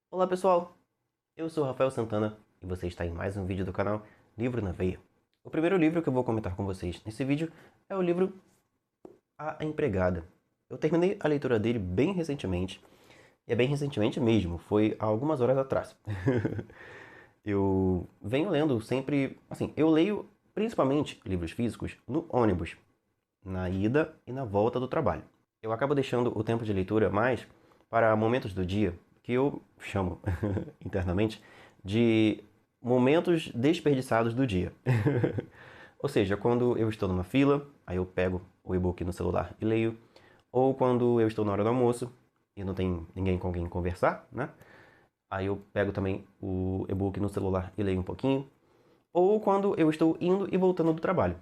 Olá pessoal, eu sou Rafael Santana e você está em mais um vídeo do canal Livro na Veia. O primeiro livro que eu vou comentar com vocês nesse vídeo é o livro A Empregada. Eu terminei a leitura dele bem recentemente, e é bem recentemente mesmo, foi há algumas horas atrás. Eu venho lendo sempre, assim, eu leio principalmente livros físicos no ônibus, na ida e na volta do trabalho. Eu acabo deixando o tempo de leitura mais para momentos do dia que eu chamo internamente de momentos desperdiçados do dia. Ou seja, quando eu estou numa fila, aí eu pego o e-book no celular e leio, ou quando eu estou na hora do almoço e não tem ninguém com quem conversar, né? Aí eu pego também o e-book no celular e leio um pouquinho, ou quando eu estou indo e voltando do trabalho,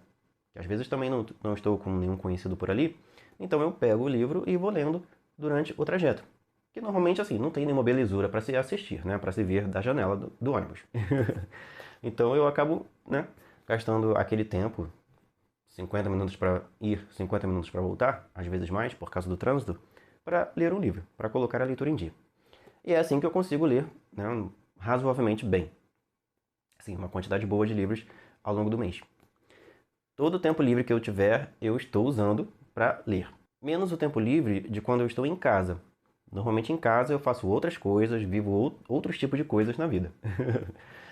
que às vezes também não estou com nenhum conhecido por ali, então eu pego o livro e vou lendo durante o trajeto. Que normalmente assim, não tem nenhuma belezura para se assistir, né, para se ver da janela do ônibus. Então eu acabo, né, gastando aquele tempo, 50 minutos para ir, 50 minutos para voltar, às vezes mais por causa do trânsito, para ler um livro, para colocar a leitura em dia. E é assim que eu consigo ler, né, razoavelmente bem. Assim, uma quantidade boa de livros ao longo do mês. Todo o tempo livre que eu tiver, eu estou usando para ler. Menos o tempo livre de quando eu estou em casa. Normalmente em casa eu faço outras coisas, vivo outros tipos de coisas na vida.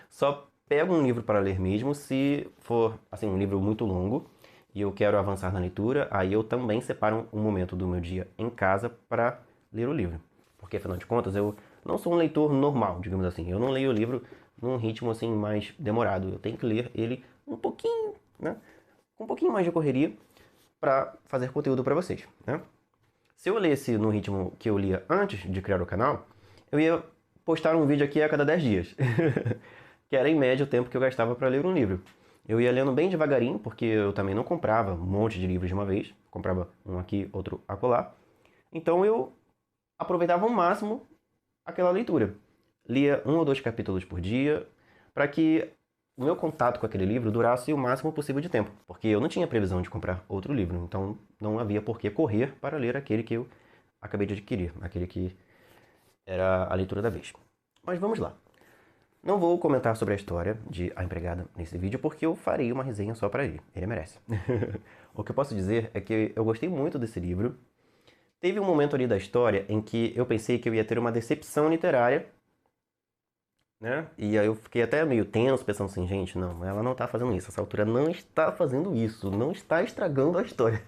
Só pego um livro para ler mesmo se for assim um livro muito longo e eu quero avançar na leitura, aí eu também separo um momento do meu dia em casa para ler o livro. Porque afinal de contas eu não sou um leitor normal, digamos assim. Eu não leio o livro num ritmo assim mais demorado. Eu tenho que ler ele um pouquinho, né? Com um pouquinho mais de correria para fazer conteúdo para vocês, né? Se eu lesse no ritmo que eu lia antes de criar o canal, eu ia postar um vídeo aqui a cada 10 dias, que era em média o tempo que eu gastava para ler um livro. Eu ia lendo bem devagarinho, porque eu também não comprava um monte de livros de uma vez, comprava um aqui, outro acolá. Então eu aproveitava ao máximo aquela leitura. Lia um ou dois capítulos por dia, para que o meu contato com aquele livro durasse o máximo possível de tempo, porque eu não tinha previsão de comprar outro livro, então não havia por que correr para ler aquele que eu acabei de adquirir, aquele que era a leitura da vez. Mas vamos lá. Não vou comentar sobre a história de A Empregada nesse vídeo, porque eu farei uma resenha só para ele. Ele merece. O que eu posso dizer é que eu gostei muito desse livro. Teve um momento ali da história em que eu pensei que eu ia ter uma decepção literária, né? E aí eu fiquei até meio tenso, pensando assim, gente, não, ela não tá fazendo isso, essa autora não está fazendo isso, não está estragando a história.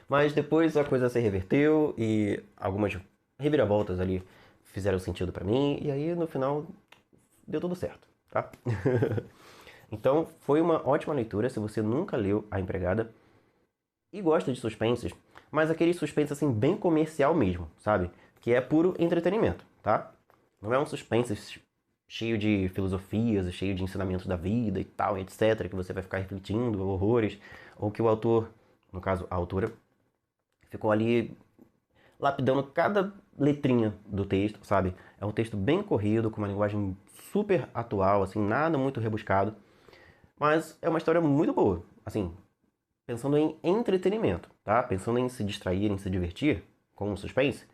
Mas depois a coisa se reverteu e algumas reviravoltas ali fizeram sentido pra mim, e aí no final deu tudo certo, tá? Então foi uma ótima leitura se você nunca leu A Empregada e gosta de suspenses, mas aquele suspense assim bem comercial mesmo, sabe? Que é puro entretenimento, tá? Não é um suspense cheio de filosofias, cheio de ensinamentos da vida e tal, etc, que você vai ficar refletindo horrores, ou que o autor, no caso a autora, ficou ali lapidando cada letrinha do texto, sabe? É um texto bem corrido, com uma linguagem super atual, assim, nada muito rebuscado, mas é uma história muito boa, assim, pensando em entretenimento, tá? Pensando em se distrair, em se divertir com um suspense,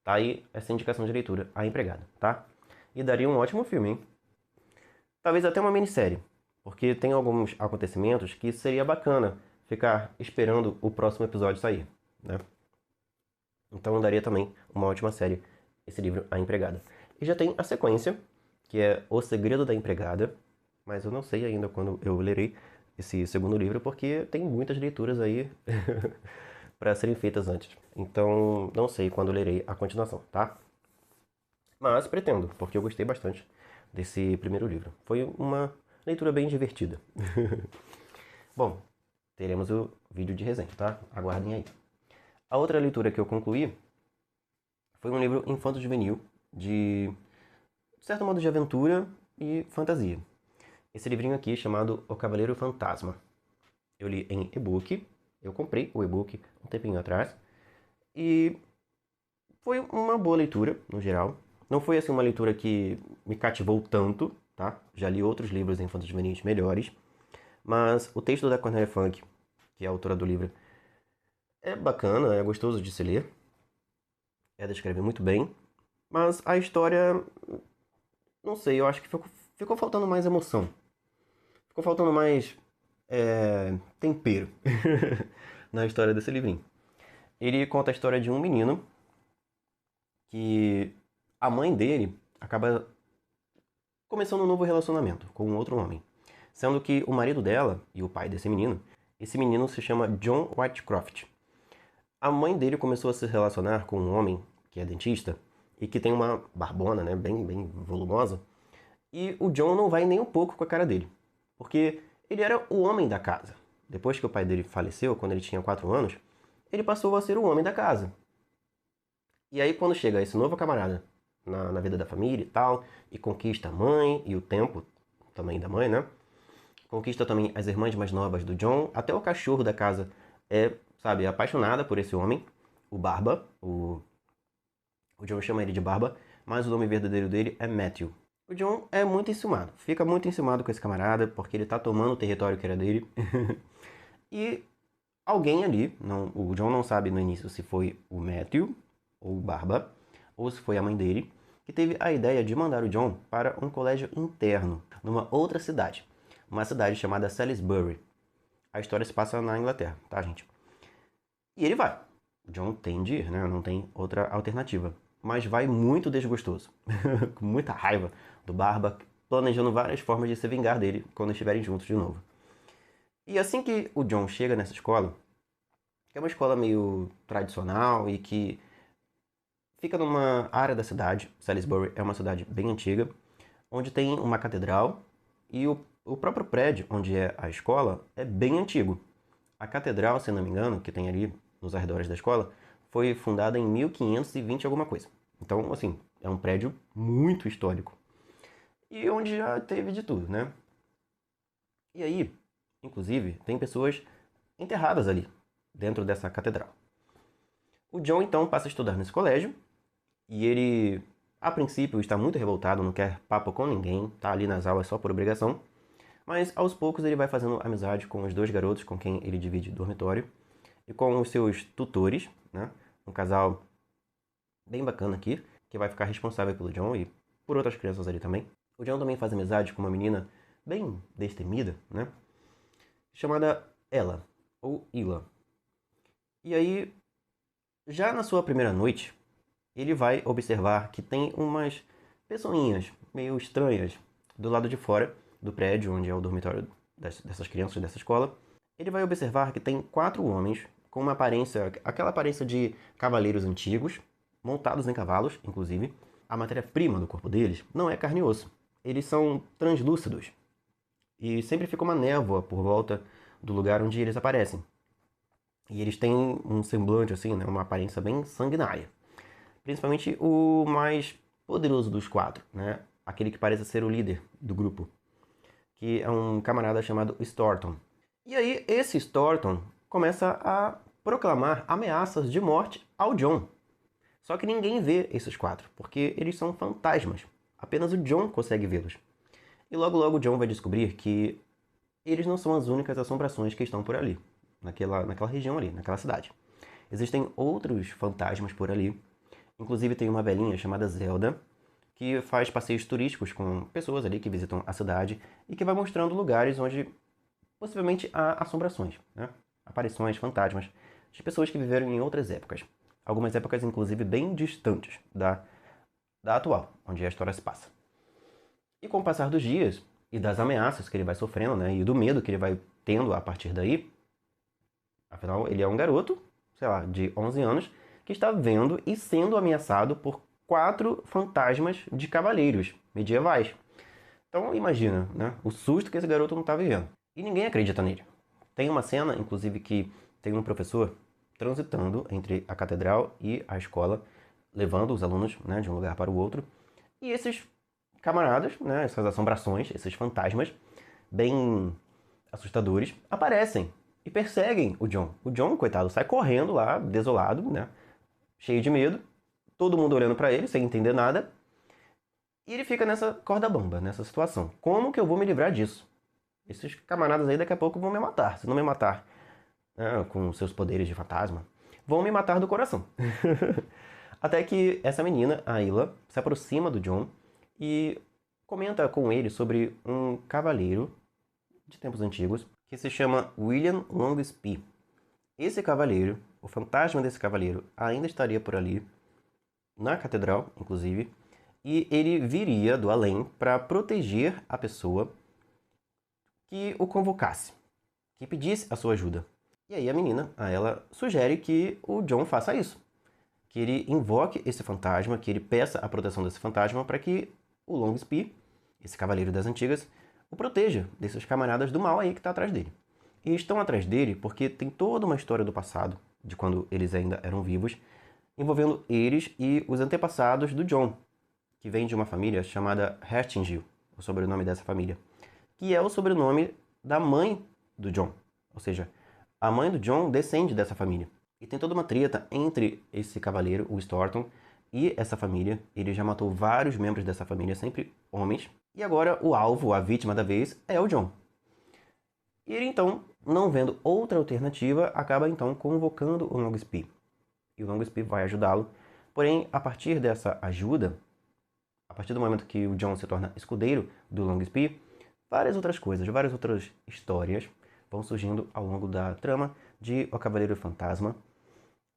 tá aí essa indicação de leitura, A Empregada, tá? E daria um ótimo filme, hein? Talvez até uma minissérie, porque tem alguns acontecimentos que seria bacana ficar esperando o próximo episódio sair, né? Então daria também uma ótima série esse livro, A Empregada. E já tem a sequência, que é O Segredo da Empregada, mas eu não sei ainda quando eu lerei esse segundo livro, porque tem muitas leituras aí para serem feitas antes. Então não sei quando lerei a continuação, tá? Mas pretendo, porque eu gostei bastante desse primeiro livro. Foi uma leitura bem divertida. Bom, teremos o vídeo de resenha, tá? Aguardem aí. A outra leitura que eu concluí foi um livro infanto-juvenil de certo modo de aventura e fantasia. Esse livrinho aqui chamado O Cavaleiro Fantasma. Eu li em e-book, eu comprei o e-book um tempinho atrás e foi uma boa leitura, no geral. Não foi assim uma leitura que me cativou tanto, tá? Já li outros livros infanto-juvenis melhores, mas o texto da Cornélia Funk, que é a autora do livro, é bacana, é gostoso de se ler. Ela escreve muito bem, Mas a história, não sei, eu acho que ficou faltando mais emoção. Ficou faltando mais tempero na história desse livrinho. Ele conta a história de um menino que a mãe dele acaba começando um novo relacionamento com um outro homem. Sendo que o marido dela e o pai desse menino, esse menino se chama John Whitecroft. A mãe dele começou a se relacionar com um homem que é dentista e que tem uma barbona, né, bem volumosa. E o John não vai nem um pouco com a cara dele, porque ele era o homem da casa. Depois que o pai dele faleceu, quando ele tinha 4 anos, ele passou a ser o homem da casa. E aí quando chega esse novo camarada na vida da família e tal, e conquista a mãe e o tempo também da mãe, né? Conquista também as irmãs mais novas do John, até o cachorro da casa é, sabe, apaixonada por esse homem, o Barba, o John chama ele de Barba, mas o nome verdadeiro dele é Matthew. O John é muito enciumado, fica muito enciumado com esse camarada, porque ele tá tomando o território que era dele. E alguém ali, o John não sabe no início se foi o Matthew ou o Barba, ou se foi a mãe dele, que teve a ideia de mandar o John para um colégio interno, numa outra cidade. Uma cidade chamada Salisbury. A história se passa na Inglaterra, tá, gente? E ele vai. O John tem de ir, né? Não tem outra alternativa. Mas vai muito desgostoso, com muita raiva do Barba, planejando várias formas de se vingar dele quando estiverem juntos de novo. E assim que o John chega nessa escola, que é uma escola meio tradicional e que fica numa área da cidade, Salisbury é uma cidade bem antiga, onde tem uma catedral e o próprio prédio onde é a escola é bem antigo. A catedral, se não me engano, que tem ali nos arredores da escola, foi fundada em 1520 alguma coisa. Então, assim, é um prédio muito histórico. E onde já teve de tudo, né? E aí, inclusive, tem pessoas enterradas ali, dentro dessa catedral. O John, então, passa a estudar nesse colégio, e ele, a princípio, está muito revoltado, não quer papo com ninguém, tá ali nas aulas só por obrigação, mas aos poucos ele vai fazendo amizade com os dois garotos com quem ele divide dormitório, e com os seus tutores, né? Um casal bem bacana aqui, que vai ficar responsável pelo John e por outras crianças ali também. O John também faz amizade com uma menina bem destemida, né? Chamada Ella, ou Ila. E aí, já na sua primeira noite, ele vai observar que tem umas pessoinhas meio estranhas do lado de fora do prédio, onde é o dormitório dessas crianças dessa escola. Ele vai observar que tem 4 homens com uma aparência, aquela aparência de cavaleiros antigos, montados em cavalos, inclusive. A matéria-prima do corpo deles não é carne e osso. Eles são translúcidos. E sempre fica uma névoa por volta do lugar onde eles aparecem. E eles têm um semblante, assim, né, uma aparência bem sanguinária. Principalmente o mais poderoso dos 4, né? Aquele que parece ser o líder do grupo, que é um camarada chamado Storton. E aí esse Storton começa a proclamar ameaças de morte ao John. Só que ninguém vê esses 4, porque eles são fantasmas. Apenas o John consegue vê-los. E logo logo o John vai descobrir que eles não são as únicas assombrações que estão por ali, naquela região ali, naquela cidade. Existem outros fantasmas por ali. Inclusive tem uma velhinha chamada Zelda, que faz passeios turísticos com pessoas ali que visitam a cidade e que vai mostrando lugares onde possivelmente há assombrações, né? Aparições, fantasmas de pessoas que viveram em outras épocas. Algumas épocas, inclusive, bem distantes da atual, onde a história se passa. E com o passar dos dias e das ameaças que ele vai sofrendo, né? E do medo que ele vai tendo a partir daí, afinal, ele é um garoto, sei lá, de 11 anos, que está vendo e sendo ameaçado por 4 fantasmas de cavaleiros medievais. Então imagina, né, o susto que esse garoto não está vivendo. E ninguém acredita nele. Tem uma cena, inclusive, que tem um professor transitando entre a catedral e a escola, levando os alunos, né, de um lugar para o outro. E esses camaradas, né, essas assombrações, esses fantasmas bem assustadores, aparecem e perseguem o John. O John, coitado, sai correndo lá, desolado, né, cheio de medo, todo mundo olhando para ele, sem entender nada. E ele fica nessa corda bamba, nessa situação. Como que eu vou me livrar disso? Esses camaradas aí daqui a pouco vão me matar. Se não me matar, né, com seus poderes de fantasma, vão me matar do coração. Até que essa menina, a Ayla, se aproxima do John e comenta com ele sobre um cavaleiro de tempos antigos que se chama William Longspee. Esse cavaleiro, o fantasma desse cavaleiro, ainda estaria por ali, na catedral, inclusive, e ele viria do além para proteger a pessoa que o convocasse, que pedisse a sua ajuda. E aí a menina, ela sugere que o John faça isso, que ele invoque esse fantasma, que ele peça a proteção desse fantasma para que o Longspee, esse cavaleiro das antigas, o proteja desses camaradas do mal aí que está atrás dele. E estão atrás dele porque tem toda uma história do passado, de quando eles ainda eram vivos, envolvendo eles e os antepassados do John, que vem de uma família chamada Hertingille, o sobrenome dessa família, que é o sobrenome da mãe do John. Ou seja, a mãe do John descende dessa família. E tem toda uma treta entre esse cavaleiro, o Storton, e essa família. Ele já matou vários membros dessa família, sempre homens. E agora o alvo, a vítima da vez, é o John. E ele então, não vendo outra alternativa, acaba então convocando o Longspee. E o Longspee vai ajudá-lo. Porém, a partir dessa ajuda, a partir do momento que o John se torna escudeiro do Longspee, várias outras coisas, várias outras histórias vão surgindo ao longo da trama de O Cavaleiro Fantasma.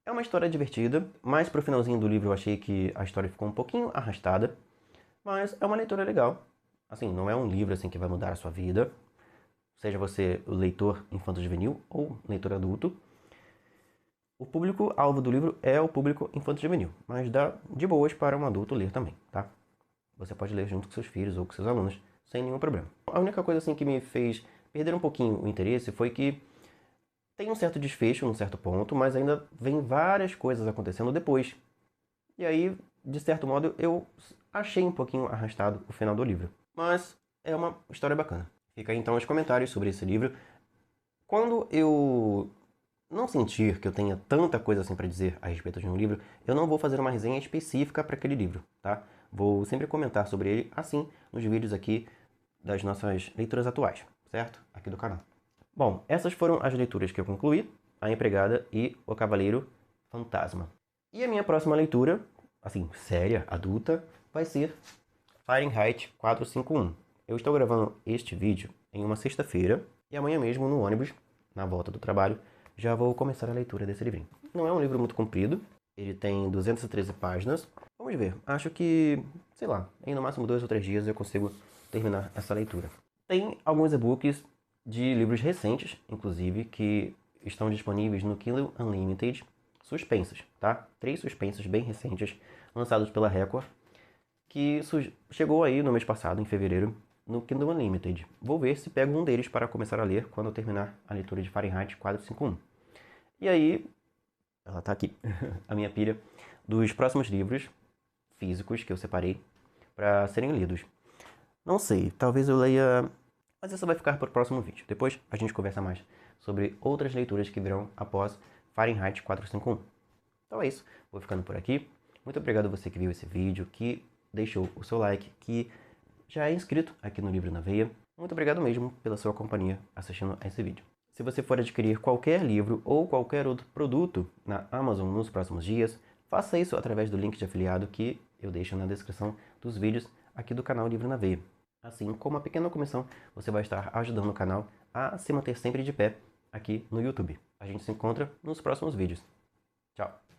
É uma história divertida, mas pro finalzinho do livro eu achei que a história ficou um pouquinho arrastada, mas é uma leitura legal. Assim, não é um livro assim que vai mudar a sua vida, seja você o leitor infanto-juvenil ou leitor adulto. O público-alvo do livro é o público infanto-juvenil, mas dá de boas para um adulto ler também, tá? Você pode ler junto com seus filhos ou com seus alunos, sem nenhum problema. A única coisa assim que me fez perder um pouquinho o interesse foi que tem um certo desfecho num certo ponto, mas ainda vem várias coisas acontecendo depois. E aí, de certo modo, eu achei um pouquinho arrastado o final do livro. Mas é uma história bacana. Fica aí então os comentários sobre esse livro. Quando eu não sentir que eu tenha tanta coisa assim para dizer a respeito de um livro, eu não vou fazer uma resenha específica para aquele livro, tá? Vou sempre comentar sobre ele assim nos vídeos aqui das nossas leituras atuais, certo? Aqui do canal. Bom, essas foram as leituras que eu concluí, A Empregada e O Cavaleiro Fantasma. E a minha próxima leitura, assim, séria, adulta, vai ser Fahrenheit 451. Eu estou gravando este vídeo em uma sexta-feira e amanhã mesmo no ônibus, na volta do trabalho, já vou começar a leitura desse livrinho. Não é um livro muito comprido, ele tem 213 páginas. Vamos ver, acho que, sei lá, em no máximo 2 ou 3 dias eu consigo terminar essa leitura. Tem alguns e-books de livros recentes, inclusive, que estão disponíveis no Kindle Unlimited, suspensos, tá? 3 suspensos bem recentes, lançados pela Record, que chegou aí no mês passado, em fevereiro, no Kindle Unlimited. Vou ver se pego um deles para começar a ler quando eu terminar a leitura de Fahrenheit 451. E aí, ela tá aqui, a minha pilha dos próximos livros físicos que eu separei para serem lidos. Não sei, talvez eu leia, mas isso vai ficar para o próximo vídeo. Depois a gente conversa mais sobre outras leituras que virão após Fahrenheit 451. Então é isso, vou ficando por aqui. Muito obrigado a você que viu esse vídeo, que deixou o seu like, que já é inscrito aqui no Livro na Veia. Muito obrigado mesmo pela sua companhia assistindo a esse vídeo. Se você for adquirir qualquer livro ou qualquer outro produto na Amazon nos próximos dias, faça isso através do link de afiliado que eu deixo na descrição dos vídeos aqui do canal Livro na Veia. Assim, com uma pequena comissão, você vai estar ajudando o canal a se manter sempre de pé aqui no YouTube. A gente se encontra nos próximos vídeos. Tchau!